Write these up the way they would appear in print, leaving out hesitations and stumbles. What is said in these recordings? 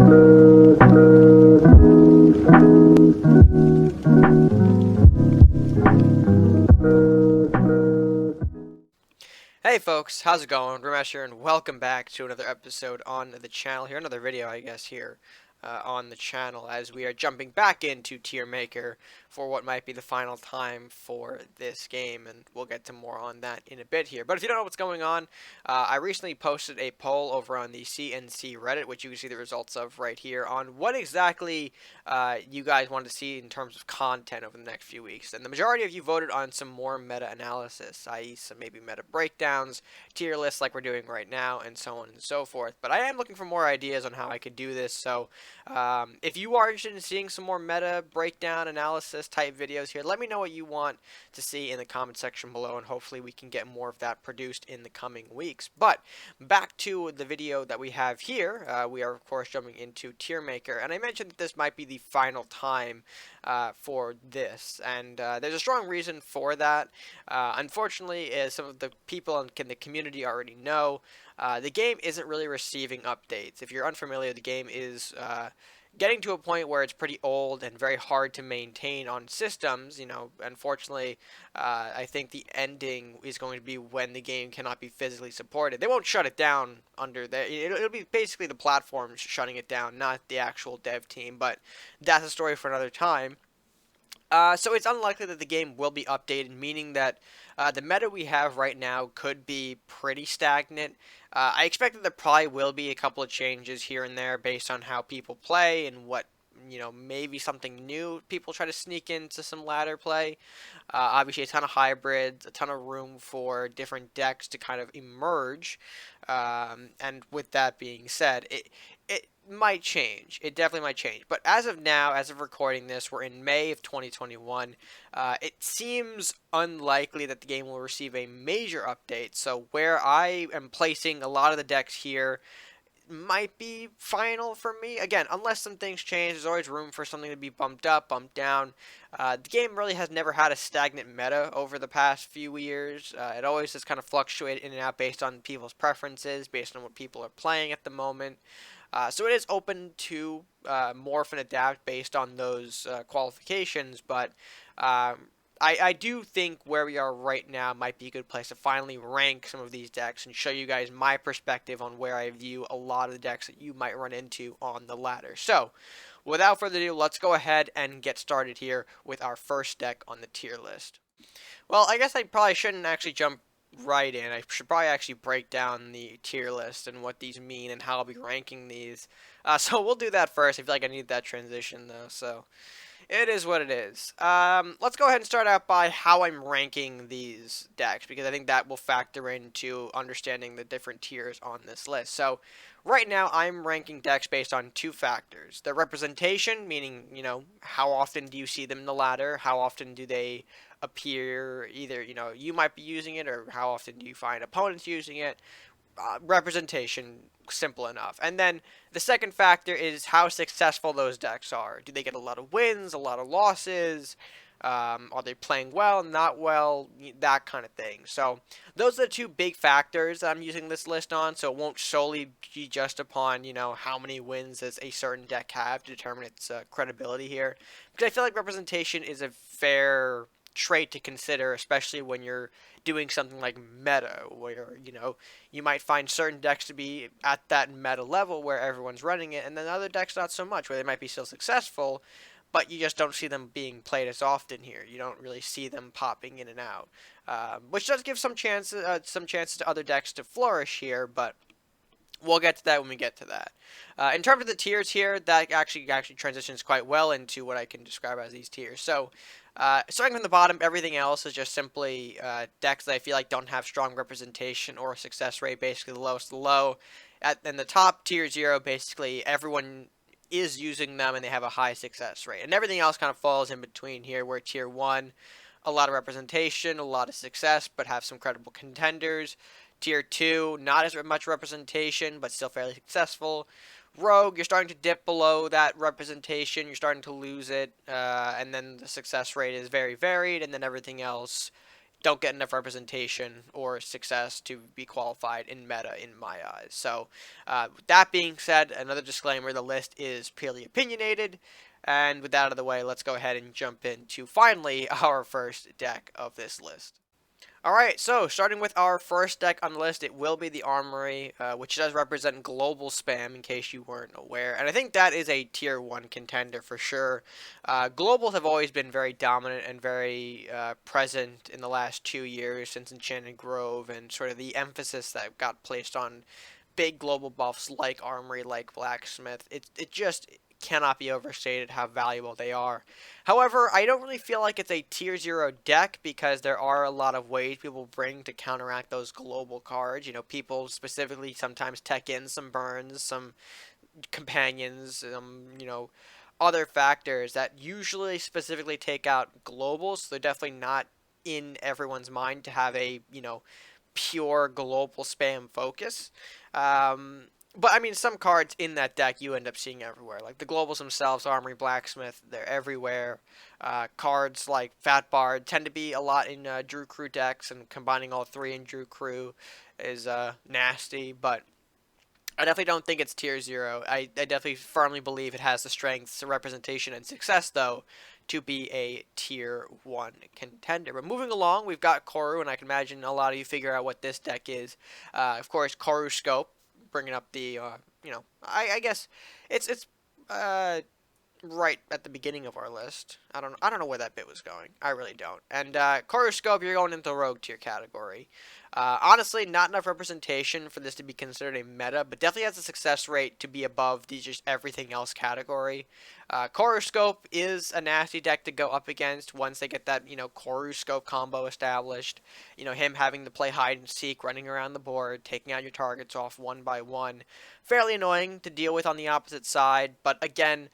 Hey folks, how's it going? RedMaster here, and welcome back to another episode on the channel here, another video I guess here on the channel as we are jumping back into Tier Maker for what might be the final time for this game, and we'll get to more on that in a bit here. But if you don't know what's going on, I recently posted a poll over on the CNC Reddit, which you can see the results of right here, on what exactly you guys want to see in terms of content over the next few weeks. And the majority of you voted on some more meta-analysis, i.e. some maybe meta breakdowns, tier lists like we're doing right now, and so on and so forth. But I am looking for more ideas on how I could do this, so if you are interested in seeing some more meta breakdown analysis type videos here, let me know what you want to see in the comment section below, and hopefully we can get more of that produced in the coming weeks. But back to the video that we have here, we are of course jumping into Tier Maker, and I mentioned that this might be the final time for this, and there's a strong reason for that. Unfortunately, as some of the people in the community already know, the game isn't really receiving updates. If you're unfamiliar, the game is getting to a point where it's pretty old and very hard to maintain on systems. You know, unfortunately, I think the ending is going to be when the game cannot be physically supported. They won't shut it down under the. It'll be basically the platform shutting it down, not the actual dev team. But that's a story for another time. So it's unlikely that the game will be updated, meaning that the meta we have right now could be pretty stagnant. I expect that there probably will be a couple of changes here and there based on how people play and what, maybe something new people try to sneak into some ladder play. Obviously, a ton of hybrids, a ton of room for different decks to kind of emerge. And with that being said, it might change. It definitely might change. But as of now, as of recording this, we're in May of 2021. It seems unlikely that the game will receive a major update. So where I am placing a lot of the decks here might be final for me. Again, unless some things change, there's always room for something to be bumped up, bumped down. The game really has never had a stagnant meta over the past few years. It always has kind of fluctuated in and out based on people's preferences, based on what people are playing at the moment. So it is open to morph and adapt based on those qualifications, but I do think where we are right now might be a good place to finally rank some of these decks and show you guys my perspective on where I view a lot of the decks that you might run into on the ladder. So, without further ado, let's go ahead and get started here with our first deck on the tier list. Well, I guess I probably shouldn't actually jump right in. I should probably actually break down the tier list and what these mean and how I'll be ranking these. So we'll do that first. I feel like I need that transition though, so it is what it is. Let's go ahead and start out by how I'm ranking these decks, because I think that will factor into understanding the different tiers on this list. So right now I'm ranking decks based on two factors. The representation, meaning, how often do you see them in the ladder? How often do they appear? Either, you might be using it, or how often do you find opponents using it? Representation, simple enough. And then the second factor is how successful those decks are. Do they get a lot of wins, a lot of losses? Are they playing well, not well? That kind of thing. So those are the two big factors that I'm using this list on. So it won't solely be just upon, how many wins does a certain deck have to determine its credibility here. Because I feel like representation is a fair trait to consider, especially when you're doing something like meta, where you might find certain decks to be at that meta level where everyone's running it, and then other decks not so much, where they might be still successful, but you just don't see them being played as often here. You don't really see them popping in and out, which does give some chances to other decks to flourish here, but we'll get to that when we get to that. In terms of the tiers here, that actually transitions quite well into what I can describe as these tiers. So, starting from the bottom, everything else is just simply decks that I feel like don't have strong representation or success rate, basically the lowest of the low. And the top, tier 0, basically everyone is using them and they have a high success rate. And everything else kind of falls in between here, where tier 1, a lot of representation, a lot of success, but have some credible contenders. Tier 2, not as much representation, but still fairly successful. Rogue, you're starting to dip below that representation. You're starting to lose it. And then the success rate is very varied. And then everything else don't get enough representation or success to be qualified in meta in my eyes. So, with that being said, another disclaimer: the list is purely opinionated. And with that out of the way, let's go ahead and jump into finally our first deck of this list. Alright, so starting with our first deck on the list, it will be the Armory, which does represent global spam, in case you weren't aware. And I think that is a tier 1 contender for sure. Globals have always been very dominant and very present in the last 2 years since Enchanted Grove, and sort of the emphasis that got placed on big global buffs like Armory, like Blacksmith. It just cannot be overstated how valuable they are. However, I don't really feel like it's a tier 0 deck because there are a lot of ways people bring to counteract those global cards. You know, people specifically sometimes tech in some burns, some companions, other factors that usually specifically take out globals. So they're definitely not in everyone's mind to have a, pure global spam focus. But I mean, some cards in that deck you end up seeing everywhere. Like the globals themselves, Armory, Blacksmith, they're everywhere. Cards like Fat Bard tend to be a lot in Drew Crew decks, and combining all three in Drew Crew is nasty. But I definitely don't think it's tier 0. I definitely firmly believe it has the strengths, representation, and success, though, to be a tier 1 contender. But moving along, we've got Koru, and I can imagine a lot of you figure out what this deck is. Of course, Koru Scope, bringing up the, I guess it's right at the beginning of our list. I don't know where that bit was going. I really don't. And Koru Scope, you're going into the rogue tier category. Honestly, not enough representation for this to be considered a meta, but definitely has a success rate to be above the just everything else category. Koru Scope is a nasty deck to go up against once they get that, Koru Scope combo established. Him having to play hide and seek, running around the board, taking out your targets off one by one. Fairly annoying to deal with on the opposite side, but again,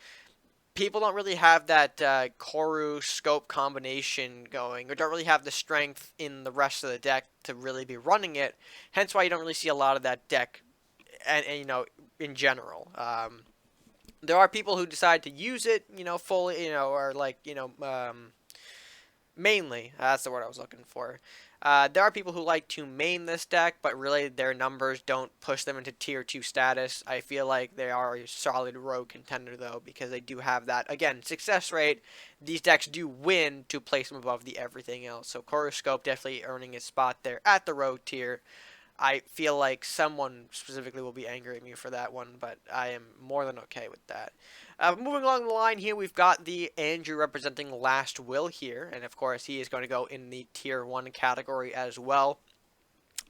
people don't really have that Koru Scope combination going, or don't really have the strength in the rest of the deck to really be running it. Hence why you don't really see a lot of that deck, and in general. There are people who decide to use it, fully, or like, mainly. That's the word I was looking for. There are people who like to main this deck, but really their numbers don't push them into tier 2 status. I feel like they are a solid rogue contender, though, because they do have that, again, success rate. These decks do win to place them above the everything else. So Koru Scope definitely earning his spot there at the rogue tier. I feel like someone specifically will be angry at me for that one, but I am more than okay with that. Moving along the line here, we've got the Andrew representing Last Will here, and of course he is going to go in the tier 1 category as well.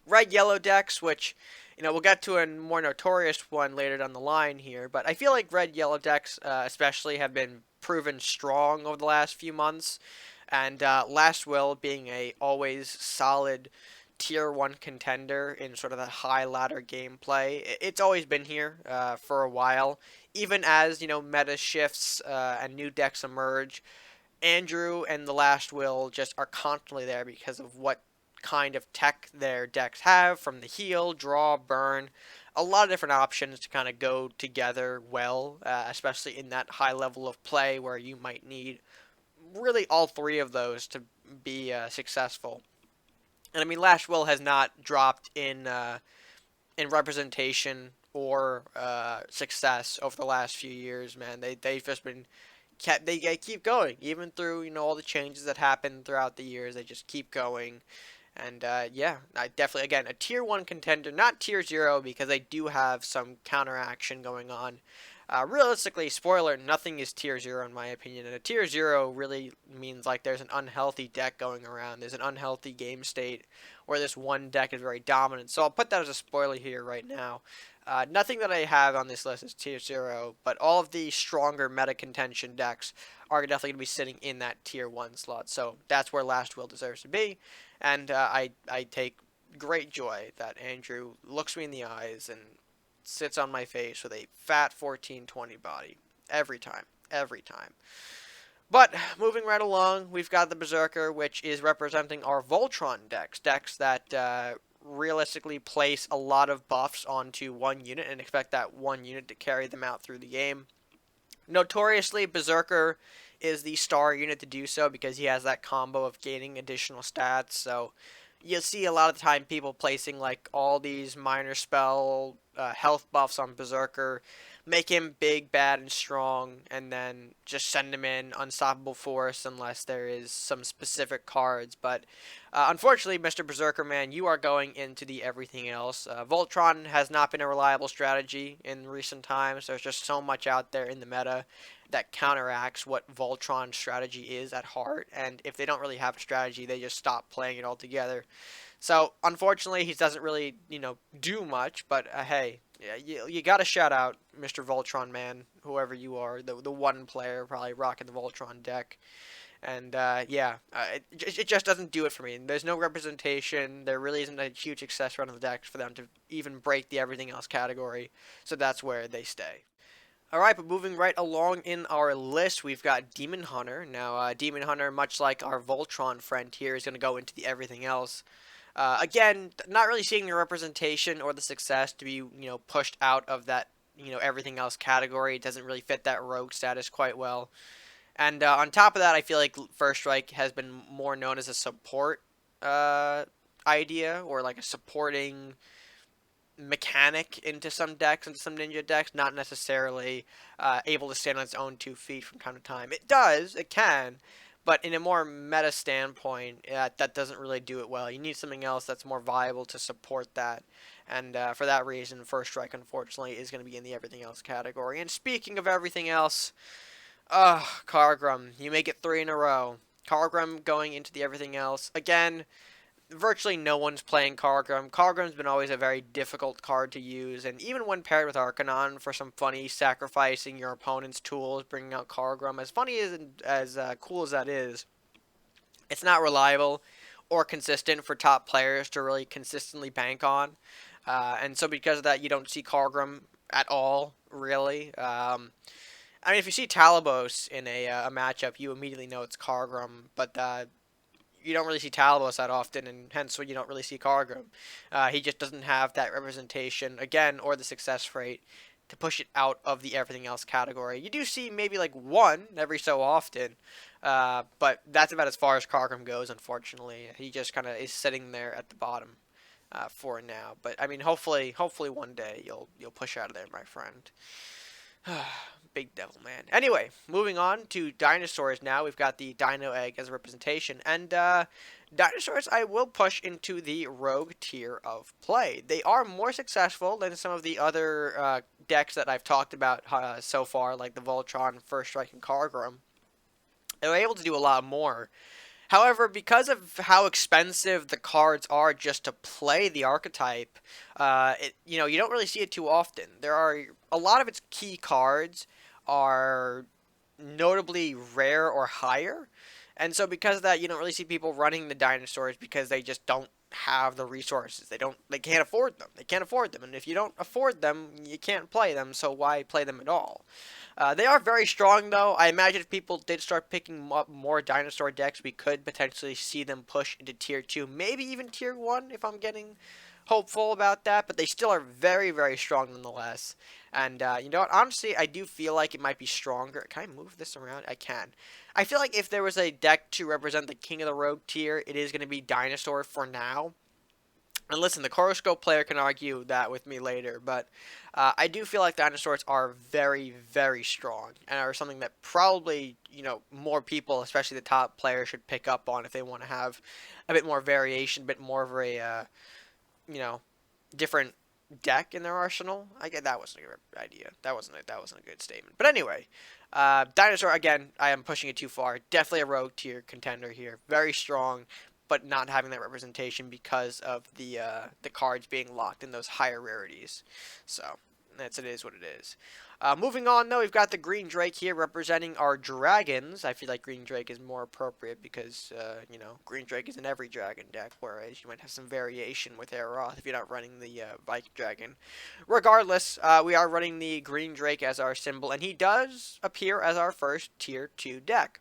Red-yellow decks, which, we'll get to a more notorious one later down the line here, but I feel like red-yellow decks especially have been proven strong over the last few months, and Last Will being a always solid tier 1 contender in sort of that high ladder gameplay. It's always been here for a while. Even as, meta shifts and new decks emerge, Andrew and the Last Will just are constantly there because of what kind of tech their decks have, from the heal, draw, burn. A lot of different options to kind of go together well, especially in that high level of play where you might need really all three of those to be successful. And I mean, Last Will has not dropped in representation or success over the last few years. Man, they've just been they keep going even through all the changes that happened throughout the years. They just keep going. And yeah, I definitely, again, a tier 1 contender, not tier 0, because they do have some counteraction going on. Realistically, spoiler, nothing is tier 0 in my opinion, and a tier 0 really means like there's an unhealthy deck going around, there's an unhealthy game state where this one deck is very dominant, so I'll put that as a spoiler here right now. Nothing that I have on this list is tier 0, but all of the stronger meta contention decks are definitely going to be sitting in that tier 1 slot, so that's where Last Will deserves to be, and I take great joy that Andrew looks me in the eyes and sits on my face with a fat 1420 body. Every time. Every time. But, moving right along, we've got the Berserker, which is representing our Voltron decks. Decks that realistically place a lot of buffs onto one unit and expect that one unit to carry them out through the game. Notoriously, Berserker is the star unit to do so because he has that combo of gaining additional stats. So you'll see a lot of the time people placing like all these minor spell health buffs on Berserker, make him big, bad, and strong, and then just send him in unstoppable force unless there is some specific cards. But unfortunately, Mr. Berserker man, you are going into the everything else. Voltron has not been a reliable strategy in recent times. There's just so much out there in the meta that counteracts what Voltron's strategy is at heart, and if they don't really have a strategy, they just stop playing it altogether. So unfortunately, he doesn't really, do much. But hey, yeah, you got to shout out Mr. Voltron man, whoever you are, the one player probably rocking the Voltron deck. And yeah, it just doesn't do it for me. There's no representation. There really isn't a huge success run of the decks for them to even break the everything else category. So that's where they stay. Alright, but moving right along in our list, we've got Demon Hunter. Now, Demon Hunter, much like our Voltron friend here, is going to go into the everything else. Again, not really seeing the representation or the success to be, pushed out of that, everything else category. It doesn't really fit that rogue status quite well. And on top of that, I feel like First Strike has been more known as a support idea, or like a supporting mechanic into some decks, into some ninja decks, not necessarily able to stand on its own 2 feet from time to time. It can, but in a more meta standpoint, that doesn't really do it well. You need something else that's more viable to support that, and for that reason, First Strike, unfortunately, is going to be in the everything else category. And speaking of everything else, Kargrim, you make it 3 in a row. Kargrim going into the everything else. Again, virtually no one's playing Kargrim. Kargrim's been always a very difficult card to use, and even when paired with Arcanon for some funny sacrificing your opponent's tools, bringing out Kargrim, as funny as cool as that is, it's not reliable or consistent for top players to really consistently bank on. And so because of that, you don't see Kargrim at all, really. I mean, if you see Talabos in a matchup, you immediately know it's Kargrim, but you don't really see Talabos that often, and hence you don't really see Kargrim. He just doesn't have that representation, again, or the success rate to push it out of the everything else category. You do see maybe like one every so often, but that's about as far as Kargrim goes, unfortunately. He just kind of is sitting there at the bottom for now. But I mean, hopefully one day you'll push out of there, my friend. Big devil man. Anyway, moving on to dinosaurs now. We've got the Dino Egg as a representation. And dinosaurs I will push into the rogue tier of play. They are more successful than some of the other decks that I've talked about so far, like the Voltron, First Strike, and Kargrim. They're able to do a lot more. However, because of how expensive the cards are just to play the archetype, you don't really see it too often. There are a lot of its key cards are notably rare or higher, and so because of that, you don't really see people running the dinosaurs because they just don't have the resources. They can't afford them. They can't afford them, and if you don't afford them, you can't play them. So why play them at all? They are very strong, though. I imagine if people did start picking up more dinosaur decks, we could potentially see them push into Tier 2, maybe even Tier 1, if I'm getting hopeful about that. But they still are very, very strong nonetheless. And you know what? Honestly, I do feel like it might be stronger. Can I move this around? I can. I feel like if there was a deck to represent the King of the Rogue tier, it is going to be Dinosaur for now. And listen, the Coroscope player can argue that with me later, but I do feel like dinosaurs are very, very strong and are something that probably, more people, especially the top players, should pick up on if they want to have a bit more variation, a bit more of a, different deck in their arsenal. I get that wasn't a good idea. That wasn't a good statement. But anyway, Dinosaur, again, I am pushing it too far. Definitely a rogue tier contender here. Very strong, but not having that representation because of the cards being locked in those higher rarities. So it is what it is. Moving on, though, we've got the Green Drake here representing our dragons. I feel like Green Drake is more appropriate because, Green Drake is in every dragon deck, whereas you might have some variation with Aeroth if you're not running the Viking Dragon. Regardless, we are running the Green Drake as our symbol, and he does appear as our first Tier 2 deck.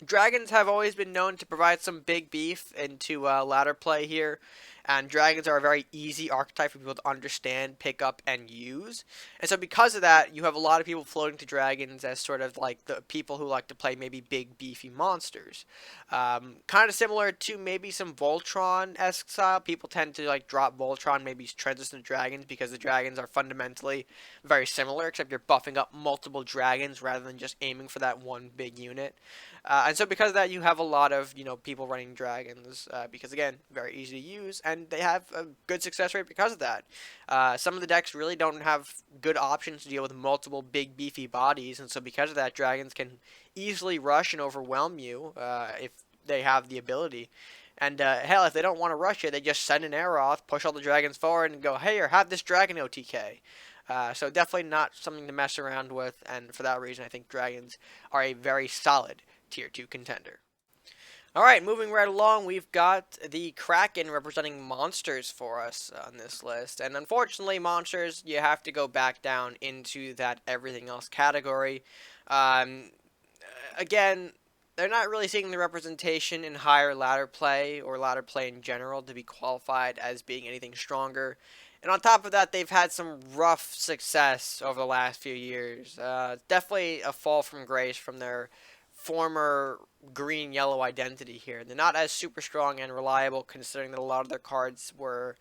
Dragons have always been known to provide some big beef into ladder play here, And dragons are a very easy archetype for people to understand, pick up, and use. And so because of that, you have a lot of people floating to dragons as sort of like the people who like to play maybe big, beefy monsters. Kind of similar to maybe some Voltron-esque style. People tend to like drop Voltron, maybe transition to dragons because the dragons are fundamentally very similar, except you're buffing up multiple dragons rather than just aiming for that one big unit. And so because of that, you have a lot of people running dragons because again, very easy to use, and they have a good success rate because of that. Some of the decks really don't have good options to deal with multiple big beefy bodies, and so because of that, dragons can easily rush and overwhelm you if they have the ability. And hell, if they don't want to rush it, they just send an arrow off, push all the dragons forward, and go, hey, or have this dragon OTK. So definitely not something to mess around with, and for that reason, I think dragons are a very solid Tier 2 contender. Alright, moving right along, we've got the Kraken representing monsters for us on this list. And unfortunately, monsters, you have to go back down into that everything else category. Um, Again, they're not really seeing the representation in higher ladder play or ladder play in general to be qualified as being anything stronger. And on top of that, they've had some rough success over the last few years. Definitely a fall from grace from their former green-yellow identity here. They're not as super strong and reliable considering that a lot of their cards were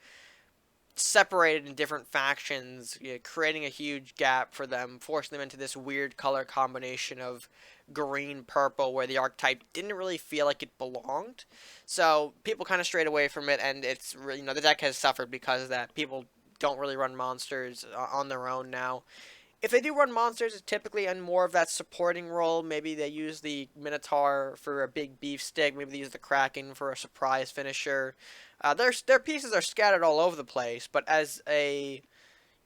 separated in different factions, creating a huge gap for them, forcing them into this weird color combination of green purple where the archetype didn't really feel like it belonged. So people kind of strayed away from it, and it's really, the deck has suffered because of that. People don't really run monsters on their own now. If they do run monsters, it's typically in more of that supporting role. Maybe they use the Minotaur for a big beef stick. Maybe they use the Kraken for a surprise finisher. Their pieces are scattered all over the place, but as a,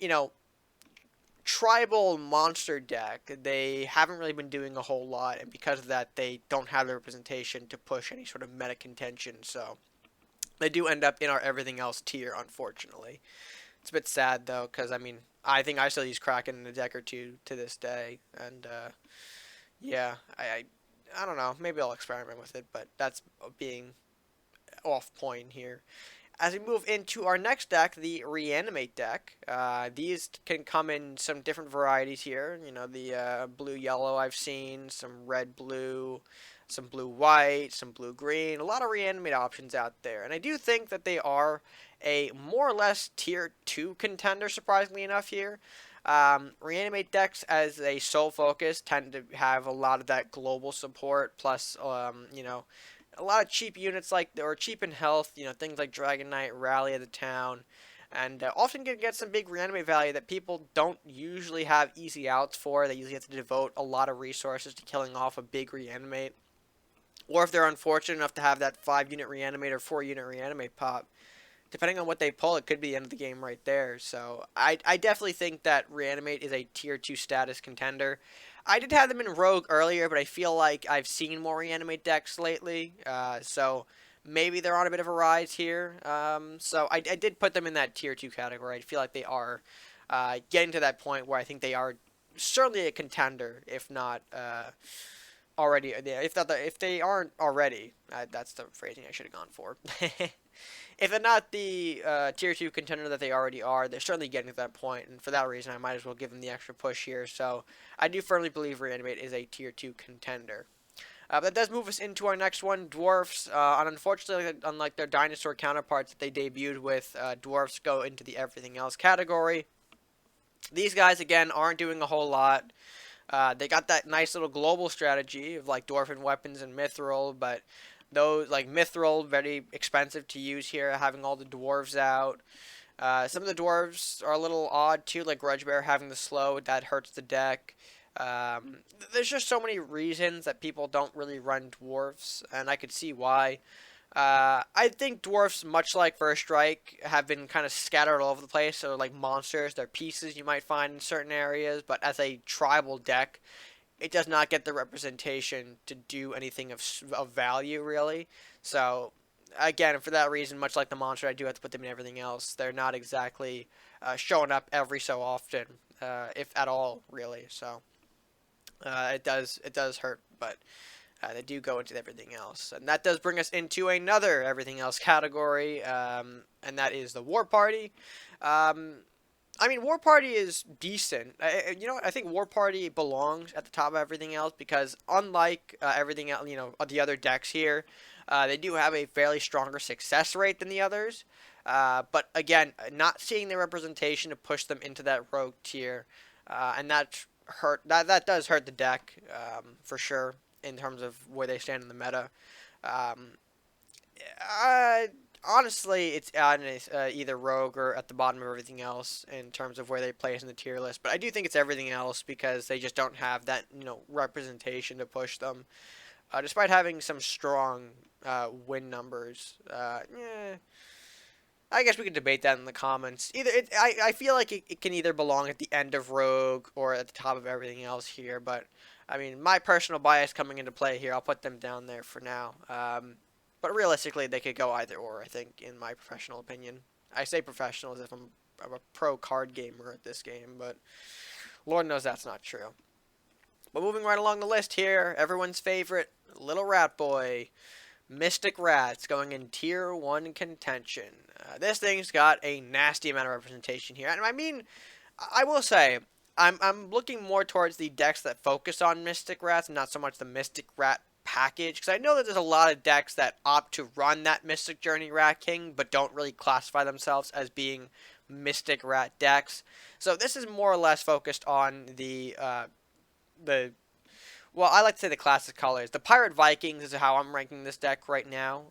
you know, tribal monster deck, they haven't really been doing a whole lot, and because of that, they don't have the representation to push any sort of meta contention, so they do end up in our everything else tier, unfortunately. It's a bit sad, though, because, I mean, I think I still use Kraken in a deck or two to this day, and, yeah, I don't know, maybe I'll experiment with it, but that's being off point here. As we move into our next deck, the Reanimate deck, these can come in some different varieties here. The blue-yellow I've seen, some red-blue, some blue-white, some blue-green, a lot of Reanimate options out there. And I do think that they are a more or less Tier 2 contender, surprisingly enough here. Reanimate decks as a sole focus tend to have a lot of that global support, plus, a lot of cheap units or cheap in health, things like Dragon Knight, Rally of the Town, and often can get some big reanimate value that people don't usually have easy outs for. They usually have to devote a lot of resources to killing off a big reanimate. Or if they're unfortunate enough to have that 5-unit reanimate or 4-unit reanimate pop, depending on what they pull, it could be the end of the game right there. So I definitely think that Reanimate is a Tier 2 status contender. I did have them in Rogue earlier, but I feel like I've seen more Reanimate decks lately. So maybe they're on a bit of a rise here. So I did put them in that Tier 2 category. I feel like they are getting to that point where I think they are certainly a contender, if not already. If they aren't already, that's the phrasing I should have gone for. If they're not the Tier 2 contender that they already are, they're certainly getting to that point, and for that reason, I might as well give them the extra push here. So I do firmly believe Reanimate is a Tier 2 contender. But that does move us into our next one, Dwarfs. And unfortunately, unlike their Dinosaur counterparts that they debuted with, Dwarfs go into the everything else category. These guys, again, aren't doing a whole lot. They got that nice little global strategy of like Dwarven weapons and Mithril, but those like Mithril very expensive to use here, having all the dwarves out. Some of the dwarves are a little odd too, like Grudgebear having the slow, that hurts the deck. There's just so many reasons that people don't really run dwarves, and I could see why. I think dwarfs, much like First Strike, have been kind of scattered all over the place. So, like monsters, they're pieces you might find in certain areas, but as a tribal deck, it does not get the representation to do anything of value, really. So, again, for that reason, much like the monster, I do have to put them in everything else. They're not exactly showing up every so often, if at all, really. So, it does hurt, but They do go into everything else. And that does bring us into another everything else category, and that is the War Party. Um, I mean, War Party is decent. You know what? I think War Party belongs at the top of everything else because unlike everything else, the other decks here, they do have a fairly stronger success rate than the others. But again, not seeing the representation to push them into that rogue tier, and that hurt. That does hurt the deck for sure in terms of where they stand in the meta. Um, uh, Honestly, it's either rogue or at the bottom of everything else in terms of where they place in the tier list. But I do think it's everything else because they just don't have that representation to push them, despite having some strong win numbers. Yeah, I guess we could debate that in the comments. I feel like it can either belong at the end of rogue or at the top of everything else here. But I mean, my personal bias coming into play here, I'll put them down there for now. But realistically, they could go either or, I think, in my professional opinion. I say professional as if I'm a pro card gamer at this game, but Lord knows that's not true. But moving right along the list here, everyone's favorite little rat boy, Mystic Rats, going in Tier 1 contention. This thing's got a nasty amount of representation here. And I mean, I will say, I'm looking more towards the decks that focus on Mystic Rats, and not so much the Mystic Rat package, because I know that there's a lot of decks that opt to run that Mystic Journey Rat King, but don't really classify themselves as being Mystic Rat decks. So this is more or less focused on well, I like to say the classic colors. The Pirate Vikings is how I'm ranking this deck right now.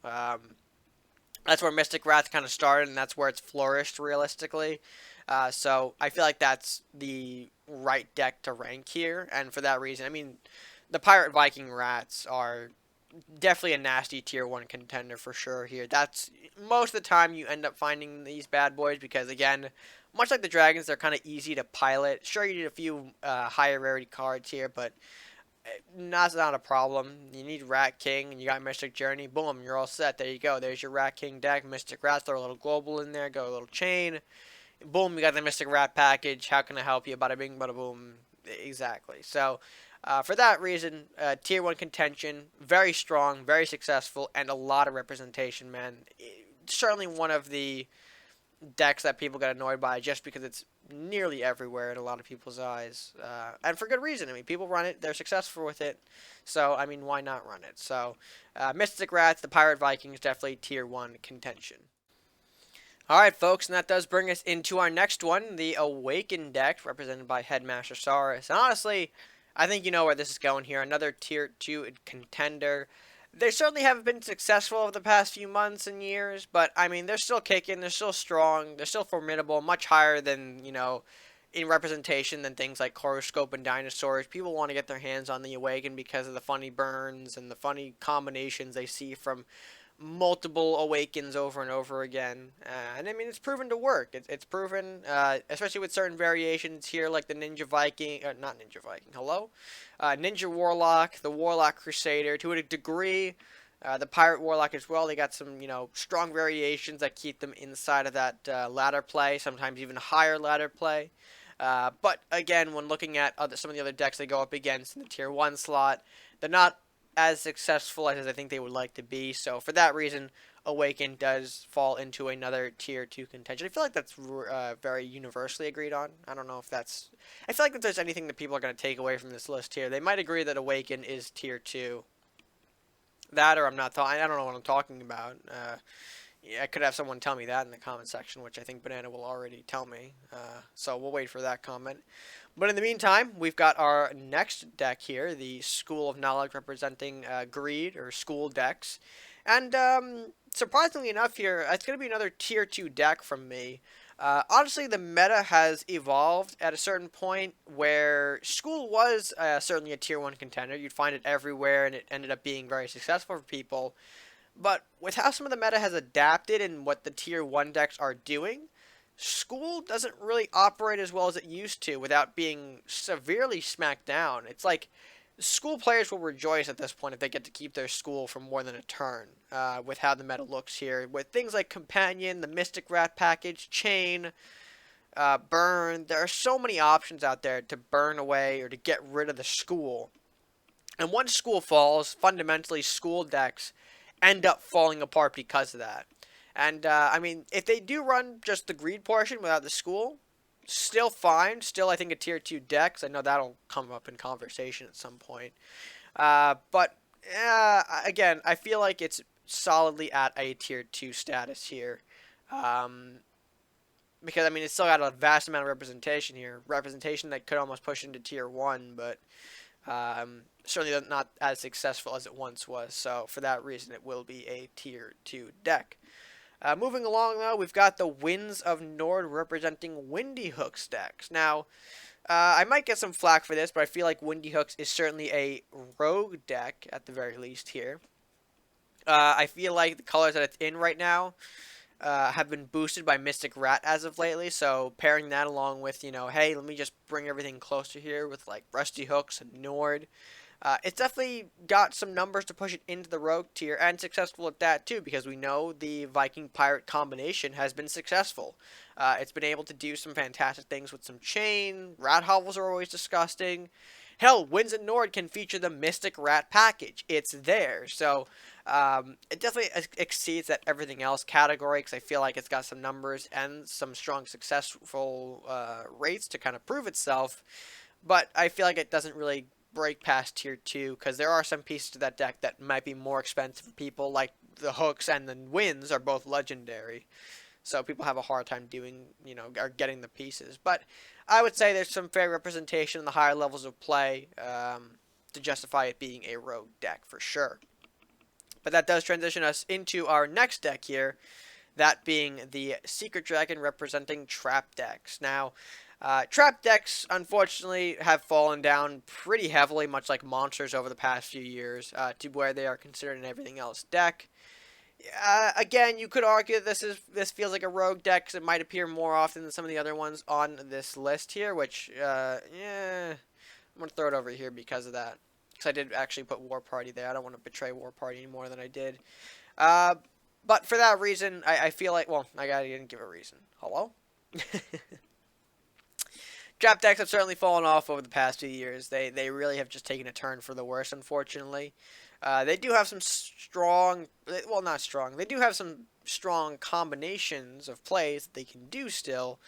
That's where Mystic Rats kind of started, and that's where it's flourished realistically. So I feel like that's the right deck to rank here, and for that reason, I mean, the Pirate Viking Rats are definitely a nasty Tier 1 contender for sure here. That's most of the time you end up finding these bad boys because, again, much like the Dragons, they're kind of easy to pilot. Sure, you need a few higher rarity cards here, but that's not a problem. You need Rat King, and you got Mystic Journey. Boom, you're all set. There you go. There's your Rat King deck. Mystic Rats, throw a little global in there, go a little chain. Boom, you got the Mystic Rat package. How can I help you? Bada bing, bada boom. Exactly. So, for that reason, Tier 1 contention, very strong, very successful, and a lot of representation, man. Certainly one of the decks that people get annoyed by just because it's nearly everywhere in a lot of people's eyes. And for good reason. I mean, people run it, they're successful with it. So, I mean, why not run it? So, Mystic Rats, the Pirate Vikings, definitely Tier 1 contention. Alright, folks, and that does bring us into our next one, the Awakened deck, represented by RedMaster Saurus. And honestly, I think you know where this is going here. Another Tier 2 contender. They certainly haven't been successful over the past few months and years, but, I mean, they're still kicking, they're still strong, they're still formidable, much higher than, in representation than things like Horoscope and Dinosaurs. People want to get their hands on the Awakened because of the funny burns and the funny combinations they see from multiple Awakens over and over again. And I mean, it's proven to work. It's proven, especially with certain variations here, like the Ninja Viking, not Ninja Viking, hello? Ninja Warlock, the Warlock Crusader, to a degree, the Pirate Warlock as well. They got some, strong variations that keep them inside of that ladder play, sometimes even higher ladder play. But again, when looking at some of the other decks they go up against in the Tier 1 slot, they're not as successful as I think they would like to be. So for that reason, Awaken does fall into another Tier 2 contention. I feel like that's very universally agreed on. I don't know if that's... I feel like if there's anything that people are going to take away from this list here, they might agree that Awaken is Tier 2. That or I'm not I don't know what I'm talking about. Yeah, I could have someone tell me that in the comment section, which I think Banana will already tell me. So we'll wait for that comment. But in the meantime, we've got our next deck here, the School of Knowledge, representing Greed, or School decks. And surprisingly enough here, it's going to be another Tier 2 deck from me. Honestly, the meta has evolved at a certain point where School was certainly a Tier 1 contender. You'd find it everywhere, and it ended up being very successful for people. But with how some of the meta has adapted and what the Tier 1 decks are doing, School doesn't really operate as well as it used to without being severely smacked down. It's like School players will rejoice at this point if they get to keep their School for more than a turn with how the meta looks here. With things like Companion, the Mystic Rat package, Chain, Burn, there are so many options out there to burn away or to get rid of the School. And once school falls, fundamentally school decks end up falling apart because of that. And I mean, if they do run just the greed portion without the school, still fine. Still, I think a tier 2 deck. 'Cause I know that'll come up in conversation at some point. But again, I feel like it's solidly at a tier 2 status here. Um, because I mean, it's still got a vast amount of representation here. Representation that could almost push into tier 1, but certainly not as successful as it once was. So for that reason, it will be a tier 2 deck. Moving along, though, we've got the Winds of Nord representing Windy Hooks decks. Now, I might get some flack for this, but I feel like Windy Hooks is certainly a rogue deck, at the very least here. I feel like the colors that it's in right now have been boosted by Mystic Rat as of lately, so pairing that along with, you know, hey, let me just bring everything closer here with, like, Rusty Hooks and Nord. It's definitely got some numbers to push it into the rogue tier, and successful at that too, because we know the Viking Pirate combination has been successful. It's been able to do some fantastic things with some chain. Rat hovels are always disgusting. Hell, Winds of Nord can feature the Mystic Rat package. It's there, so it definitely exceeds that everything else category, because I feel like it's got some numbers and some strong successful rates to kind of prove itself. But I feel like it doesn't really break past tier 2, because there are some pieces to that deck that might be more expensive for people, like the hooks and the winds are both legendary. So people have a hard time doing, you know, or getting the pieces. But I would say there's some fair representation in the higher levels of play to justify it being a rogue deck for sure. But that does transition us into our next deck here, that being the Secret Dragon representing trap decks. Now, trap decks, unfortunately, have fallen down pretty heavily, much like monsters over the past few years, to where they are considered an everything else deck. Again, you could argue that this feels like a rogue deck, because it might appear more often than some of the other ones on this list here, which, yeah, I'm going to throw it over here because of that. Because I did actually put War Party there. I don't want to betray War Party any more than I did. But for that reason, I feel like, well, I didn't give a reason. Hello? Trap decks have certainly fallen off over the past few years. They really have just taken a turn for the worse, unfortunately. They do have some strong, well, not strong. They do have some strong combinations of plays that they can do still.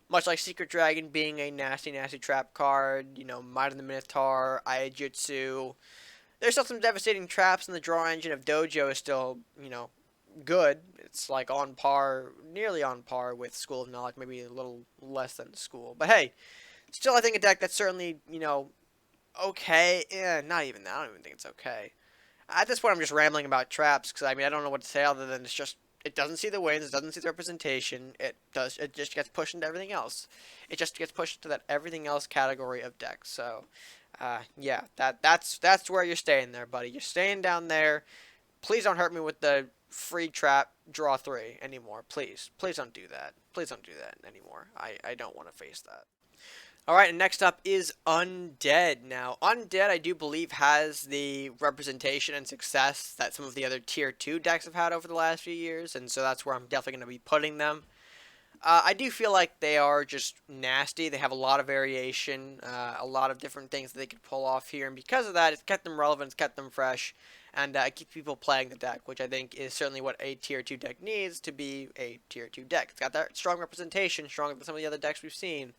Much like Secret Dragon being a nasty, nasty trap card. You know, Might of the Minotaur, Aijutsu. There's still some devastating traps, and the draw engine of Dojo is still, you know, good. It's like on par, nearly on par with School of Knowledge, maybe a little less than School. But hey, still I think a deck that's certainly, you know, okay. Not even that. I don't even think it's okay. At this point, I'm just rambling about traps, because I mean, I don't know what to say other than it's just, it doesn't see the wins, it doesn't see the representation, it just gets pushed into everything else. It just gets pushed to that everything else category of decks. So, yeah, that's where you're staying there, buddy. You're staying down there. Please don't hurt me with the free trap draw 3 anymore. Please don't do that. Please don't do that anymore. I don't want to face that. Alright, and next up is Undead. Now, Undead, I do believe, has the representation and success that some of the other Tier 2 decks have had over the last few years, and so that's where I'm definitely going to be putting them. I do feel like they are just nasty. They have a lot of variation, a lot of different things that they could pull off here, and because of that, it's kept them relevant, it's kept them fresh, and keep people playing the deck, which I think is certainly what a Tier 2 deck needs to be a Tier 2 deck. It's got that strong representation, stronger than some of the other decks we've seen,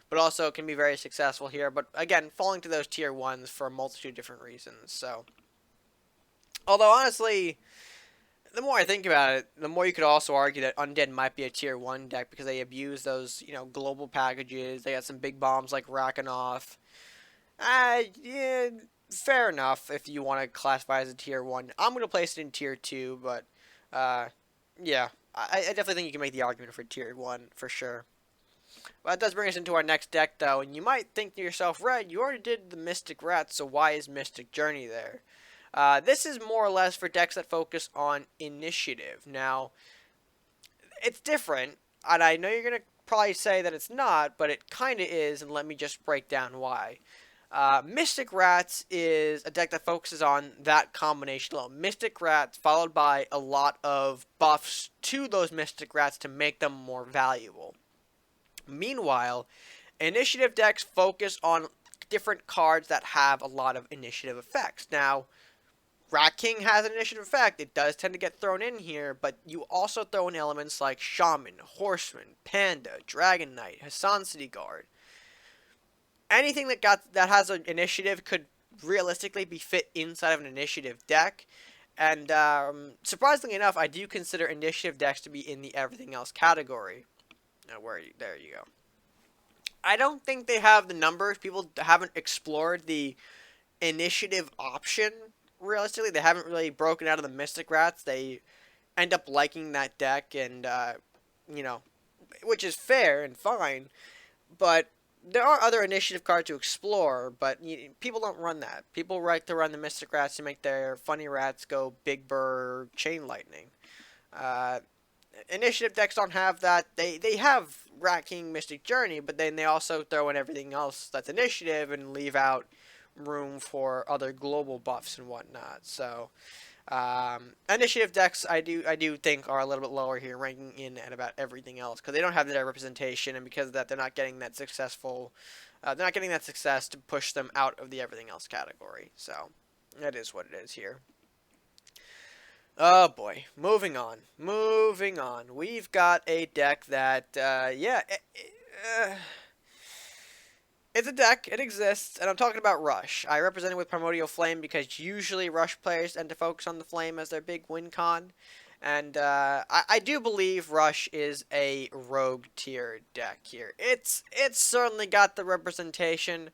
but also can be very successful here. But again, falling to those tier 1s for a multitude of different reasons. So, although honestly, the more I think about it, the more you could also argue that Undead might be a tier 1 deck, because they abuse those, you know, global packages. They got some big bombs like Rakanoff. Yeah, fair enough if you want to classify as a tier 1. I'm going to place it in tier 2, but yeah, I definitely think you can make the argument for tier 1 for sure. Well, that does bring us into our next deck, though, and you might think to yourself, Red, you already did the Mystic Rat, so why is Mystic Journey there? This is more or less for decks that focus on initiative. Now, it's different, and I know you're going to probably say that it's not, but it kind of is, and let me just break down why. Mystic Rats is a deck that focuses on that combination alone. Mystic Rats followed by a lot of buffs to those Mystic Rats to make them more valuable. Meanwhile, initiative decks focus on different cards that have a lot of initiative effects. Now, Rat King has an initiative effect. It does tend to get thrown in here, but you also throw in elements like Shaman, Horseman, Panda, Dragon Knight, Hassan City Guard. Anything that has an initiative could realistically be fit inside of an initiative deck. And surprisingly enough, I do consider initiative decks to be in the everything else category. There you go. I don't think they have the numbers. People haven't explored the initiative option. Realistically, they haven't really broken out of the Mystic Rats. They end up liking that deck, and you know, which is fair and fine. But there are other initiative cards to explore, but people don't run that. People like to run the Mystic Rats to make their funny rats go Big Burr Chain Lightning. Uh, Initiative decks don't have that. They have Rat King Mystic Journey, but then they also throw in everything else that's initiative and leave out room for other global buffs and whatnot. So initiative decks I do think are a little bit lower here, ranking in at about everything else because they don't have that representation, and because of that they're not getting that successful. They're not getting that success to push them out of the everything else category. So that is what it is here. Oh boy, moving on. We've got a deck that, it's a deck, it exists, and I'm talking about Rush. I represent it with Primordial Flame because usually Rush players tend to focus on the Flame as their big win con. And I do believe Rush is a rogue tier deck here. It's certainly got the representation.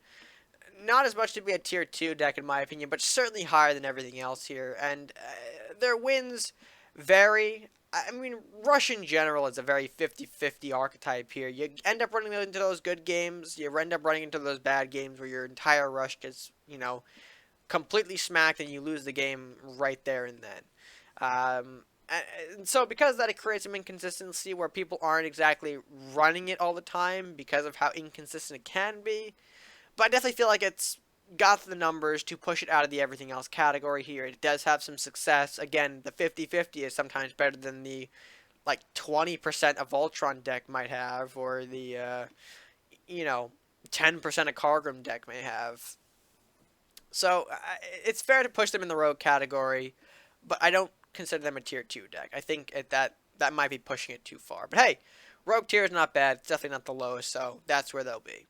Not as much to be a tier 2 deck in my opinion, but certainly higher than everything else here. And their wins vary. I mean, Rush in general is a very 50-50 archetype here. You end up running into those good games. You end up running into those bad games where your entire Rush gets, completely smacked and you lose the game right there and then. And so because of that, it creates some inconsistency where people aren't exactly running it all the time because of how inconsistent it can be. But I definitely feel like it's got the numbers to push it out of the everything else category here. It does have some success. Again, the 50-50 is sometimes better than the 20% a Voltron deck might have, or the 10% a Kargrim deck may have. So it's fair to push them in the rogue category, but I don't consider them a tier 2 deck. I think that might be pushing it too far. But hey, rogue tier is not bad. It's definitely not the lowest, so that's where they'll be.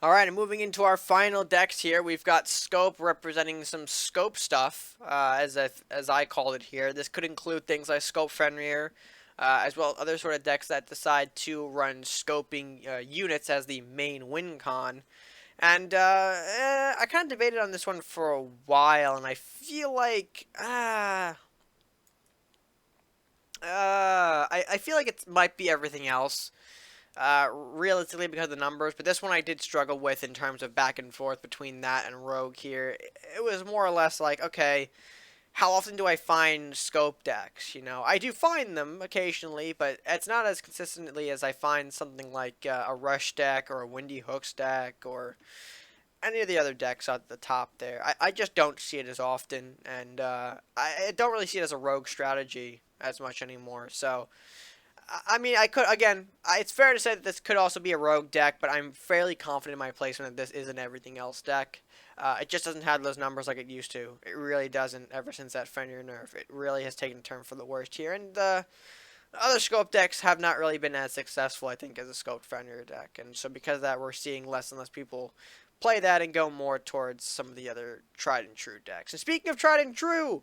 Alright, and moving into our final decks here, we've got Scope representing some Scope stuff, as I called it here. This could include things like Scope Fenrir, as well as other sort of decks that decide to run scoping units as the main win con. And I kind of debated on this one for a while, and I feel like I feel like it might be everything else. Realistically because of the numbers, but this one I did struggle with in terms of back and forth between that and Rogue here. It was more or less like, okay, how often do I find scope decks? I do find them occasionally, but it's not as consistently as I find something like a Rush deck or a Windy Hooks deck or any of the other decks at the top there. I just don't see it as often, and I don't really see it as a Rogue strategy as much anymore, so I mean, it's fair to say that this could also be a rogue deck, but I'm fairly confident in my placement that this is an everything else deck. It just doesn't have those numbers like it used to. It really doesn't, ever since that Fenrir nerf. It really has taken a turn for the worst here, and other scope decks have not really been as successful, I think, as a scoped Fenrir deck, and so because of that, we're seeing less and less people play that and go more towards some of the other tried and true decks. And speaking of tried and true,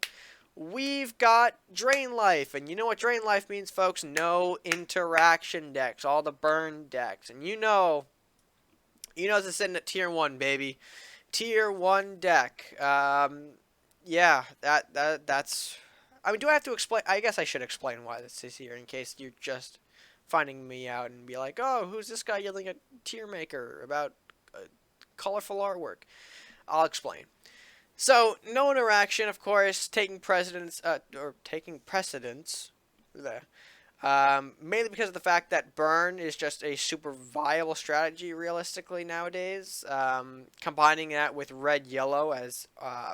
we've got Drain Life, and you know what Drain Life means, folks? No interaction decks, all the burn decks, and it's sitting at tier 1, baby. Tier 1 deck. Yeah, that's... I mean, do I have to explain? I guess I should explain why this is here, in case you're just finding me out and be like, oh, who's this guy yelling at Tier Maker about colorful artwork? I'll explain. So, no interaction, of course, taking precedence there. Mainly because of the fact that burn is just a super viable strategy, realistically, nowadays. Combining that with red-yellow as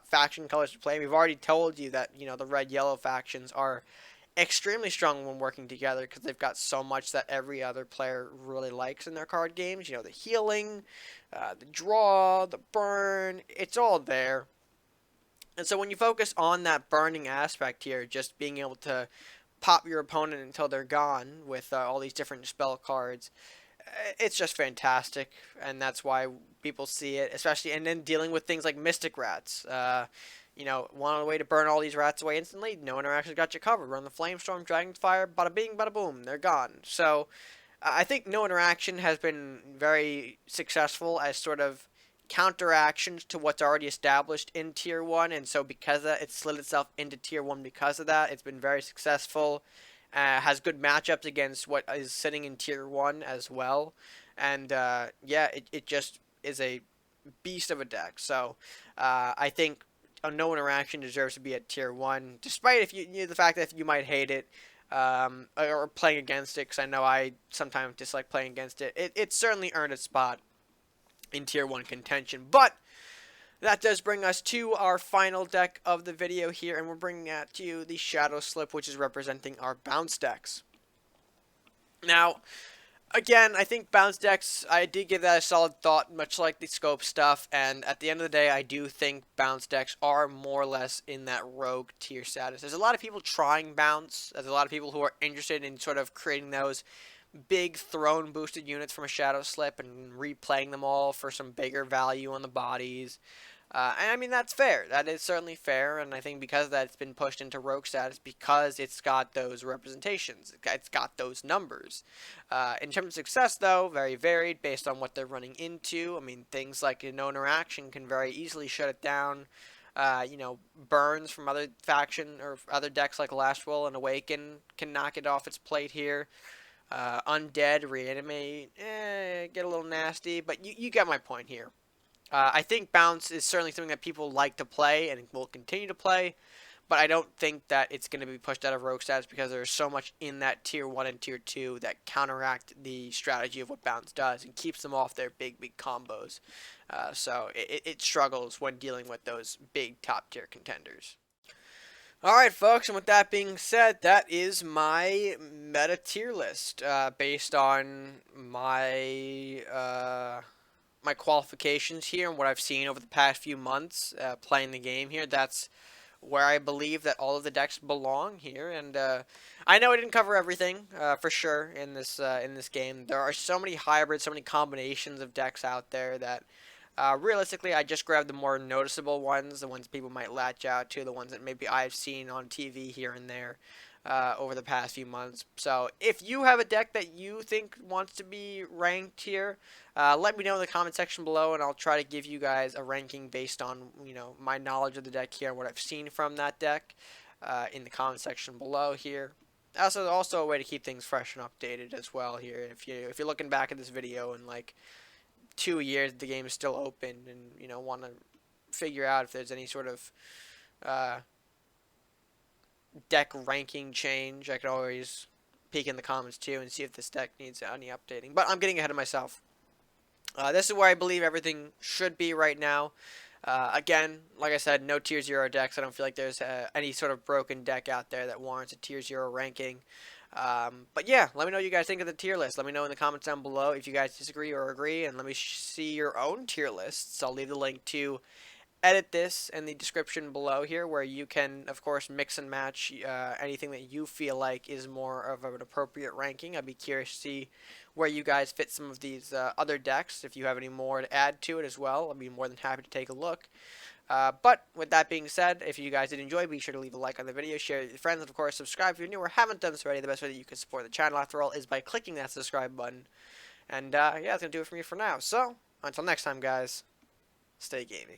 faction colors to play. We've already told you that, the red-yellow factions are extremely strong when working together because they've got so much that every other player really likes in their card games. You know, the healing, the draw, the burn, it's all there. And so when you focus on that burning aspect here, just being able to pop your opponent until they're gone with all these different spell cards, it's just fantastic, and that's why people see it, especially, and then dealing with things like Mystic Rats. You know, one way to burn all these rats away instantly, no interaction got you covered. Run the Flamestorm, Dragon's Fire, bada bing, bada boom, they're gone. So, I think no interaction has been very successful as sort of counteractions to what's already established in Tier 1, and so because of that, it slid itself into Tier 1 because of that. It's been very successful, has good matchups against what is sitting in Tier 1 as well, and yeah, it just is a beast of a deck. So I think a no interaction deserves to be at Tier 1, despite if the fact that you might hate it, or playing against it, because I know I sometimes dislike playing against it. It certainly earned its spot in Tier 1 contention. But that does bring us to our final deck of the video here, and we're bringing out to you the Shadow Slip, which is representing our bounce decks. Now, again, I think bounce decks, I did give that a solid thought, much like the scope stuff, and at the end of the day, I do think bounce decks are more or less in that rogue tier status. There's a lot of people trying bounce, there's a lot of people who are interested in sort of creating those big throne boosted units from a Shadow Slip and replaying them all for some bigger value on the bodies. And I mean, that's fair. That is certainly fair, and I think because of that, it's been pushed into rogue status because it's got those representations. It's got those numbers. In terms of success, though, very varied based on what they're running into. I mean, things like no interaction can very easily shut it down. You know, burns from other faction or other decks like Last Will and Awaken can knock it off its plate here. Undead, Reanimate, get a little nasty, but you get my point here. I think bounce is certainly something that people like to play and will continue to play, but I don't think that it's going to be pushed out of rogue status because there's so much in that Tier 1 and Tier 2 that counteract the strategy of what bounce does and keeps them off their big combos. So it struggles when dealing with those big top tier contenders. Alright, folks, and with that being said, that is my meta tier list based on my my qualifications here and what I've seen over the past few months playing the game here. That's where I believe that all of the decks belong here, and I know I didn't cover everything for sure in this game. There are so many hybrids, so many combinations of decks out there that realistically I just grabbed the more noticeable ones, the ones people might latch out to, the ones that maybe I've seen on TV here and there over the past few months. So if you have a deck that you think wants to be ranked here, let me know in the comment section below, and I'll try to give you guys a ranking based on, you know, my knowledge of the deck here and what I've seen from that deck in the comment section below here. Also a way to keep things fresh and updated as well here. If you're looking back at this video in like 2 years, the game is still open, and you know, want to figure out if there's any sort of deck ranking change, I could always peek in the comments too and see if this deck needs any updating. But I'm getting ahead of myself. This is where I believe everything should be right now. Again, like I said, no tier 0 decks. I don't feel like there's any sort of broken deck out there that warrants a tier 0 ranking. But yeah, let me know what you guys think of the tier list. Let me know in the comments down below if you guys disagree or agree, and let me see your own tier lists. I'll leave the link to edit this in the description below here, where you can, of course, mix and match anything that you feel like is more of an appropriate ranking. I'd be curious to see where you guys fit some of these other decks. If you have any more to add to it as well, I'd be more than happy to take a look. But with that being said, if you guys did enjoy, be sure to leave a like on the video, share it with your friends, and of course subscribe if you're new or haven't done so already. The best way that you can support the channel, after all, is by clicking that subscribe button. And yeah, that's going to do it for me for now. So, until next time, guys, stay gaming.